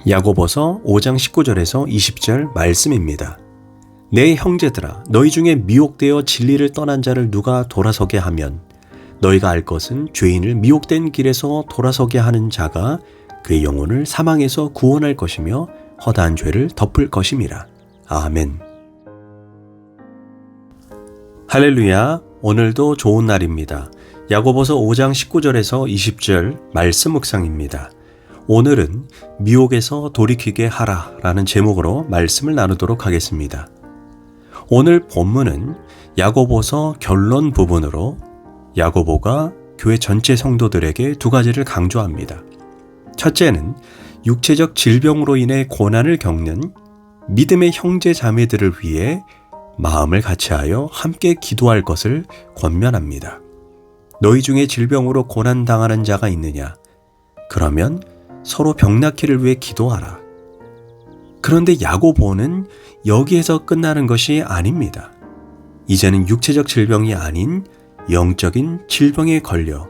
야고보서 5장 19절에서 20절 말씀입니다. 내 형제들아, 너희 중에 미혹되어 진리를 떠난 자를 누가 돌아서게 하면 너희가 알 것은 죄인을 미혹된 길에서 돌아서게 하는 자가 그의 영혼을 사망에서 구원할 것이며 허다한 죄를 덮을 것임이라. 아멘. 할렐루야. 오늘도 좋은 날입니다. 야고보서 5장 19절에서 20절 말씀 묵상입니다. 오늘은 미혹에서 돌이키게 하라 라는 제목으로 말씀을 나누도록 하겠습니다. 오늘 본문은 야고보서 결론 부분으로 야고보가 교회 전체 성도들에게 두 가지를 강조합니다. 첫째는 육체적 질병으로 인해 고난을 겪는 믿음의 형제 자매들을 위해 마음을 같이하여 함께 기도할 것을 권면합니다. 너희 중에 질병으로 고난당하는 자가 있느냐? 그러면 서로 병 낫기를 위해 기도하라. 그런데 야고보는 여기에서 끝나는 것이 아닙니다. 이제는 육체적 질병이 아닌 영적인 질병에 걸려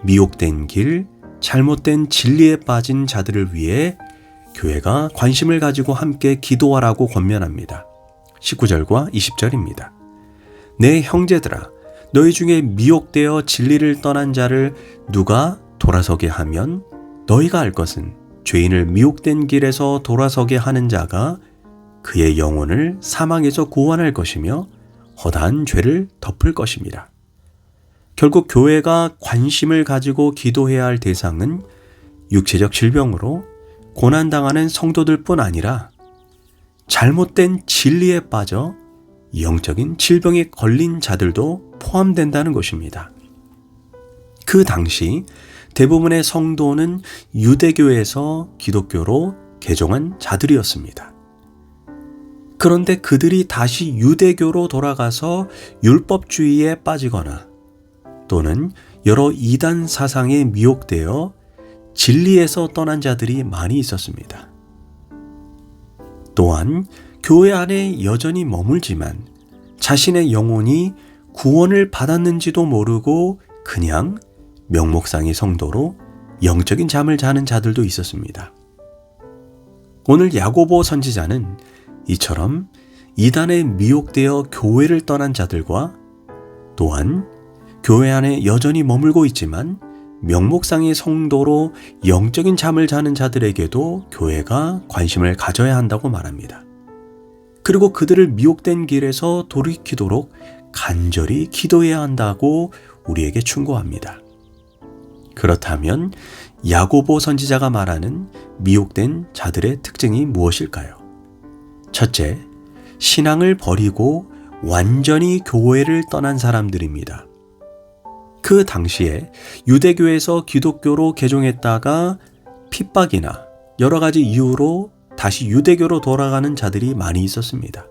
미혹된 길, 잘못된 진리에 빠진 자들을 위해 교회가 관심을 가지고 함께 기도하라고 권면합니다. 19절과 20절입니다. 내 형제들아, 너희 중에 미혹되어 진리를 떠난 자를 누가 돌아서게 하면 너희가 알 것은 죄인을 미혹된 길에서 돌아서게 하는 자가 그의 영혼을 사망에서 구원할 것이며 허다한 죄를 덮을 것입니다. 결국 교회가 관심을 가지고 기도해야 할 대상은 육체적 질병으로 고난당하는 성도들뿐 아니라 잘못된 진리에 빠져 영적인 질병에 걸린 자들도 포함된다는 것입니다. 그 당시 대부분의 성도는 유대교에서 기독교로 개종한 자들이었습니다. 그런데 그들이 다시 유대교로 돌아가서 율법주의에 빠지거나 또는 여러 이단 사상에 미혹되어 진리에서 떠난 자들이 많이 있었습니다. 또한 교회 안에 여전히 머물지만 자신의 영혼이 구원을 받았는지도 모르고 그냥 명목상의 성도로 영적인 잠을 자는 자들도 있었습니다. 오늘 야고보 선지자는 이처럼 이단에 미혹되어 교회를 떠난 자들과 또한 교회 안에 여전히 머물고 있지만 명목상의 성도로 영적인 잠을 자는 자들에게도 교회가 관심을 가져야 한다고 말합니다. 그리고 그들을 미혹된 길에서 돌이키도록 간절히 기도해야 한다고 우리에게 충고합니다. 그렇다면 야고보 선지자가 말하는 미혹된 자들의 특징이 무엇일까요? 첫째, 신앙을 버리고 완전히 교회를 떠난 사람들입니다. 그 당시에 유대교에서 기독교로 개종했다가 핍박이나 여러 가지 이유로 다시 유대교로 돌아가는 자들이 많이 있었습니다.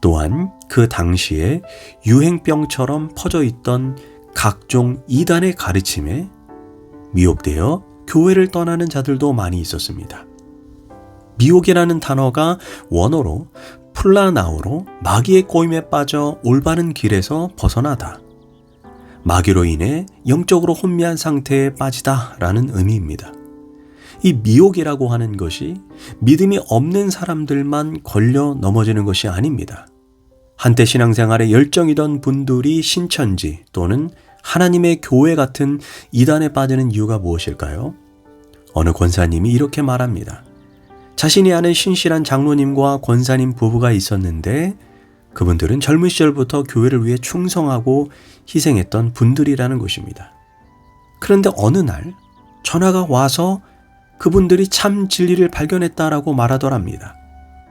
또한 그 당시에 유행병처럼 퍼져 있던 각종 이단의 가르침에 미혹되어 교회를 떠나는 자들도 많이 있었습니다. 미혹이라는 단어가 원어로 플라나오로 마귀의 꼬임에 빠져 올바른 길에서 벗어나다, 마귀로 인해 영적으로 혼미한 상태에 빠지다 라는 의미입니다. 이 미혹이라고 하는 것이 믿음이 없는 사람들만 걸려 넘어지는 것이 아닙니다. 한때 신앙생활에 열정이던 분들이 신천지 또는 하나님의 교회 같은 이단에 빠지는 이유가 무엇일까요? 어느 권사님이 이렇게 말합니다. 자신이 아는 신실한 장로님과 권사님 부부가 있었는데 그분들은 젊은 시절부터 교회를 위해 충성하고 희생했던 분들이라는 것입니다. 그런데 어느 날 전화가 와서 그분들이 참 진리를 발견했다라고 말하더랍니다.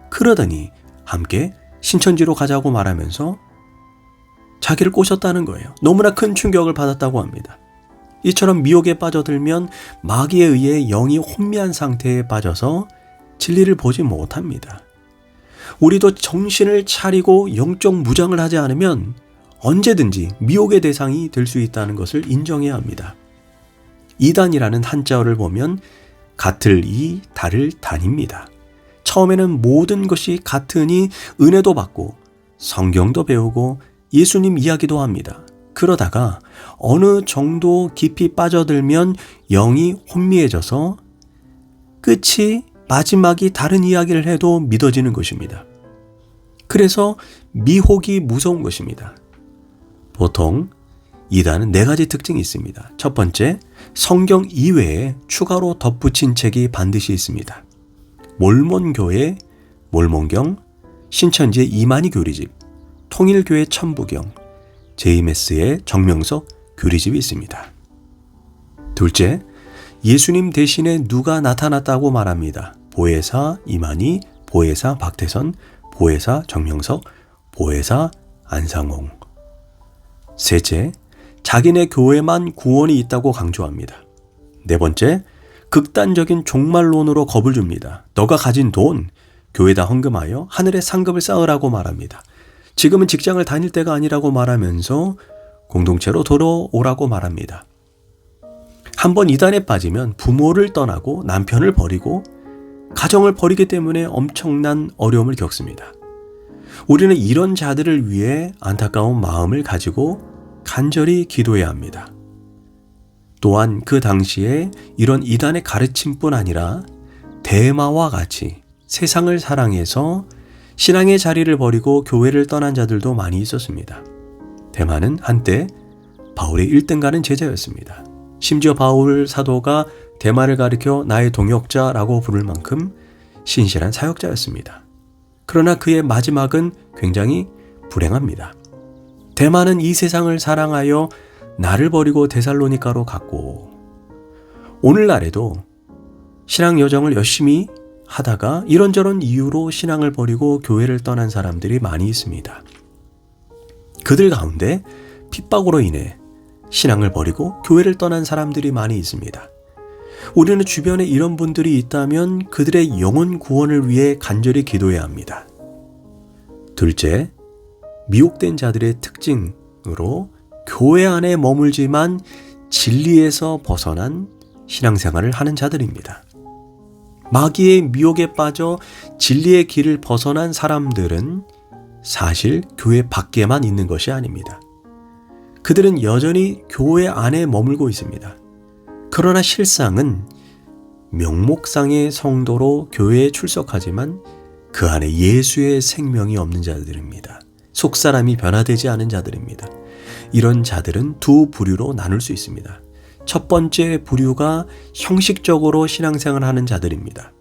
그러더니 함께 신천지로 가자고 말하면서 자기를 꼬셨다는 거예요. 너무나 큰 충격을 받았다고 합니다. 이처럼 미혹에 빠져들면 마귀에 의해 영이 혼미한 상태에 빠져서 진리를 보지 못합니다. 우리도 정신을 차리고 영적 무장을 하지 않으면 언제든지 미혹의 대상이 될 수 있다는 것을 인정해야 합니다. 이단이라는 한자어를 보면 같을 이, 다를 단입니다. 처음에는 모든 것이 같으니 은혜도 받고 성경도 배우고 예수님 이야기도 합니다. 그러다가 어느 정도 깊이 빠져들면 영이 혼미해져서 끝이 마지막이 다른 이야기를 해도 믿어지는 것입니다. 그래서 미혹이 무서운 것입니다. 보통 이단은 4가지 특징이 있습니다. 첫 번째, 성경 이외에 추가로 덧붙인 책이 반드시 있습니다. 몰몬교회 몰몬경, 신천지의 이만희 교리집, 통일교회 천부경, 제이메스의 정명석 교리집이 있습니다. 둘째, 예수님 대신에 누가 나타났다고 말합니다. 보혜사 이만희, 보혜사 박태선, 보혜사 정명석, 보혜사 안상홍. 셋째, 자기네 교회만 구원이 있다고 강조합니다. 네 번째, 극단적인 종말론으로 겁을 줍니다. 너가 가진 돈, 교회다 헌금하여 하늘의 상급을 쌓으라고 말합니다. 지금은 직장을 다닐 때가 아니라고 말하면서 공동체로 돌아오라고 말합니다. 한번 이단에 빠지면 부모를 떠나고 남편을 버리고 가정을 버리기 때문에 엄청난 어려움을 겪습니다. 우리는 이런 자들을 위해 안타까운 마음을 가지고 간절히 기도해야 합니다. 또한 그 당시에 이런 이단의 가르침뿐 아니라 대마와 같이 세상을 사랑해서 신앙의 자리를 버리고 교회를 떠난 자들도 많이 있었습니다. 대마는 한때 바울의 1등 가는 제자였습니다. 심지어 바울 사도가 대마를 가리켜 나의 동역자라고 부를 만큼 신실한 사역자였습니다. 그러나 그의 마지막은 굉장히 불행합니다. 대마는 이 세상을 사랑하여 나를 버리고 데살로니가로 갔고, 오늘날에도 신앙 여정을 열심히 하다가 이런저런 이유로 신앙을 버리고 교회를 떠난 사람들이 많이 있습니다. 그들 가운데 핍박으로 인해 신앙을 버리고 교회를 떠난 사람들이 많이 있습니다. 우리는 주변에 이런 분들이 있다면 그들의 영혼 구원을 위해 간절히 기도해야 합니다. 둘째, 미혹된 자들의 특징으로 교회 안에 머물지만 진리에서 벗어난 신앙생활을 하는 자들입니다. 마귀의 미혹에 빠져 진리의 길을 벗어난 사람들은 사실 교회 밖에만 있는 것이 아닙니다. 그들은 여전히 교회 안에 머물고 있습니다. 그러나 실상은 명목상의 성도로 교회에 출석하지만 그 안에 예수의 생명이 없는 자들입니다. 속사람이 변화되지 않은 자들입니다. 이런 자들은 두 부류로 나눌 수 있습니다. 첫 번째 부류가 형식적으로 신앙생활을 하는 자들입니다.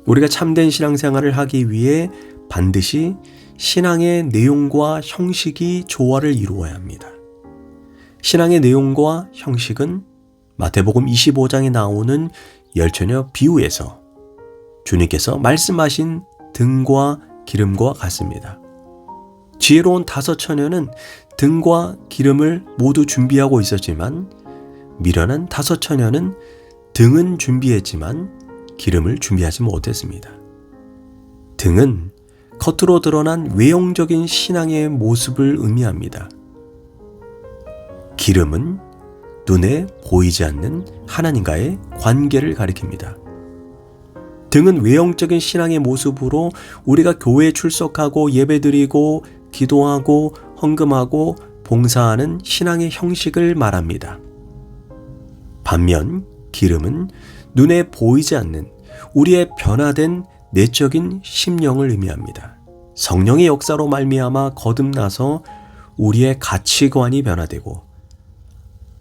우리가 참된 신앙생활을 하기 위해 반드시 신앙의 내용과 형식이 조화를 이루어야 합니다. 신앙의 내용과 형식은 마태복음 25장에 나오는 열처녀 비유에서 주님께서 말씀하신 등과 기름과 같습니다. 지혜로운 5처녀는 등과 기름을 모두 준비하고 있었지만 미련한 5처녀는 등은 준비했지만 기름을 준비하지 못했습니다. 등은 겉으로 드러난 외형적인 신앙의 모습을 의미합니다. 기름은 눈에 보이지 않는 하나님과의 관계를 가리킵니다. 등은 외형적인 신앙의 모습으로 우리가 교회에 출석하고 예배드리고 기도하고 헌금하고 봉사하는 신앙의 형식을 말합니다. 반면 기름은 눈에 보이지 않는 우리의 변화된 내적인 심령을 의미합니다. 성령의 역사로 말미암아 거듭나서 우리의 가치관이 변화되고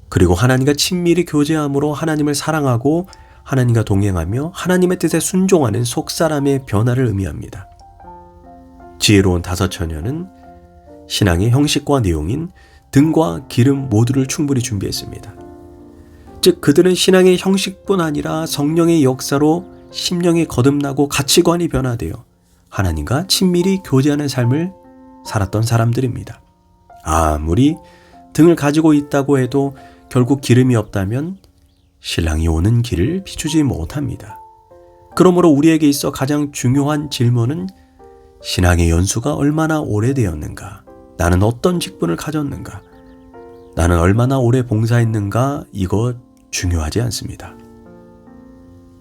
그리고 하나님과 친밀히 교제함으로 하나님을 사랑하고 하나님과 동행하며 하나님의 뜻에 순종하는 속사람의 변화를 의미합니다. 지혜로운 5처녀는 신앙의 형식과 내용인 등과 기름 모두를 충분히 준비했습니다. 즉 그들은 신앙의 형식뿐 아니라 성령의 역사로 심령이 거듭나고 가치관이 변화되어 하나님과 친밀히 교제하는 삶을 살았던 사람들입니다. 아무리 등을 가지고 있다고 해도 결국 기름이 없다면 신랑이 오는 길을 비추지 못합니다. 그러므로 우리에게 있어 가장 중요한 질문은 신앙의 연수가 얼마나 오래되었는가? 나는 어떤 직분을 가졌는가? 나는 얼마나 오래 봉사했는가? 이거 중요하지 않습니다.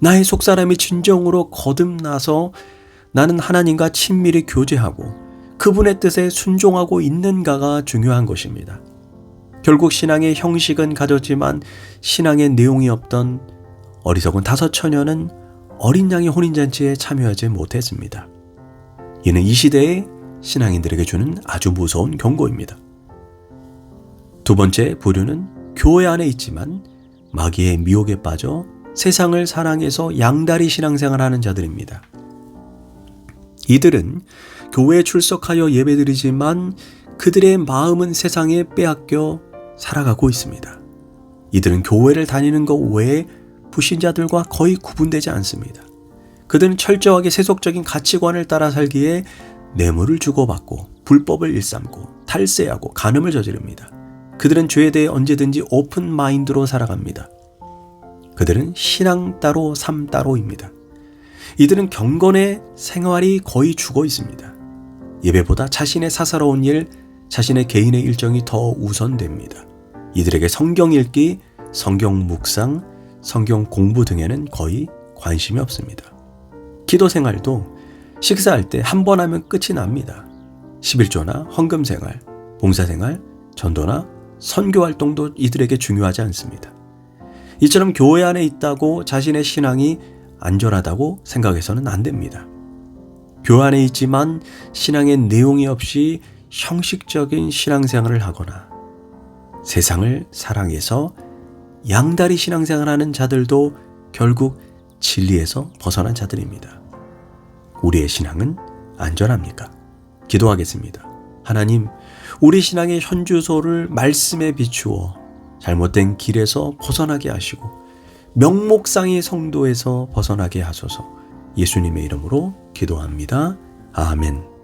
나의 속사람이 진정으로 거듭나서 나는 하나님과 친밀히 교제하고 그분의 뜻에 순종하고 있는가가 중요한 것입니다. 결국 신앙의 형식은 가졌지만 신앙의 내용이 없던 어리석은 5처녀는 어린 양의 혼인잔치에 참여하지 못했습니다. 이는 이 시대의 신앙인들에게 주는 아주 무서운 경고입니다. 두 번째 부류는 교회 안에 있지만 마귀의 미혹에 빠져 세상을 사랑해서 양다리 신앙생활하는 자들입니다. 이들은 교회에 출석하여 예배드리지만 그들의 마음은 세상에 빼앗겨 살아가고 있습니다. 이들은 교회를 다니는 것 외에 불신자들과 거의 구분되지 않습니다. 그들은 철저하게 세속적인 가치관을 따라 살기에 뇌물을 주고받고 불법을 일삼고 탈세하고 간음을 저지릅니다. 그들은 죄에 대해 언제든지 오픈 마인드로 살아갑니다. 그들은 신앙 따로 삶 따로입니다. 이들은 경건의 생활이 거의 죽어 있습니다. 예배보다 자신의 사사로운 일, 자신의 개인의 일정이 더 우선됩니다. 이들에게 성경 읽기, 성경 묵상, 성경 공부 등에는 거의 관심이 없습니다. 기도 생활도 식사할 때 한 번 하면 끝이 납니다. 11조나 헌금 생활, 봉사 생활, 전도나 선교 활동도 이들에게 중요하지 않습니다. 이처럼 교회 안에 있다고 자신의 신앙이 안전하다고 생각해서는 안 됩니다. 교회 안에 있지만 신앙의 내용이 없이 형식적인 신앙생활을 하거나 세상을 사랑해서 양다리 신앙생활하는 자들도 결국 진리에서 벗어난 자들입니다. 우리의 신앙은 안전합니까? 기도하겠습니다. 하나님, 우리 신앙의 현주소를 말씀에 비추어 잘못된 길에서 벗어나게 하시고 명목상의 성도에서 벗어나게 하소서. 예수님의 이름으로 기도합니다. 아멘.